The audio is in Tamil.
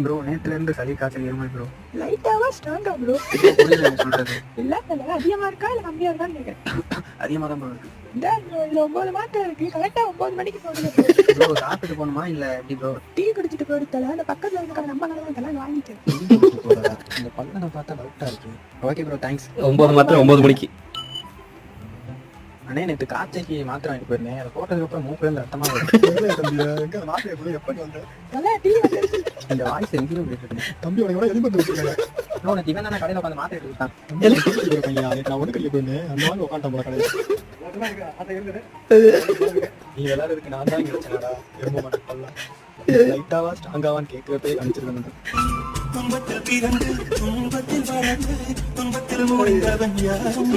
ப்ரோ நேத்துல இருந்து சளி காய்ச்சல் ஏறுமா ப்ரோ? லைட்டாவா ஸ்ட்ராங்கா ப்ரோ? புரியல நீங்க சொல்றது. இல்ல அதிகமா இருக்கா இல்ல கம்மியா இருக்கான்னு கேக்குறேன். அதிகமா தான் ப்ரோ இருக்கு. இந்த இதுல 9 மாத்திரை இருக்கு. கரெக்டா 9 மணிக்கு போடுங்க ப்ரோ சாப்பிட்டு போகணுமா இல்ல எப்படி ப்ரோ? டீ குடிச்சிட்டு போயிடுத்தல அந்த பக்கத்துல இருக்க நம்ம இதெல்லாம் வாங்கிட்டேன். இந்த பல்லனை பார்த்தா டவுட்டா இருக்கு. Okay bro thanks. 9 மாத்திரை 9 மணிக்கு. அண்ணே நேற்று காய்ச்சைக்கு மாத்திரை வாங்கிட்டு போயிருந்தேன். அதை போட்டதுக்கு அப்புறம் மூக்குல இருந்து ரத்தமா வருது. மாத்திரை போய் எப்படி வந்தேன்? நல்லா டீ வந்து இந்த வாய்ஸ் எங்கேயும் கேட்டு தம்பி உனக்கு எவ்வளவு எலிமெண்ட் வச்சிருக்காங்க. ப்ரோ நேற்று இவன் தானே கடையில் உட்காந்து மாத்திரை எடுத்துட்டான். நான் ஒண்ணு கழிக்க போயிருந்தேன். அந்த மாதிரி உட்காந்துட்டேன் போல கடையில். நீ விளையாடுறதுக்கு நான் தான் இங்க வச்சேனடா. எறும்ப மாட்டேன் பல்லாம். லைட்டாவா ஸ்ட்ராங்காவான்னு கேட்கறதே கணிச்சிருக்கேன். துன்பத்தில் பிறந்து துன்பத்தில் வளர்ந்து துன்பத்தில் முடிந்தவன் யாரும்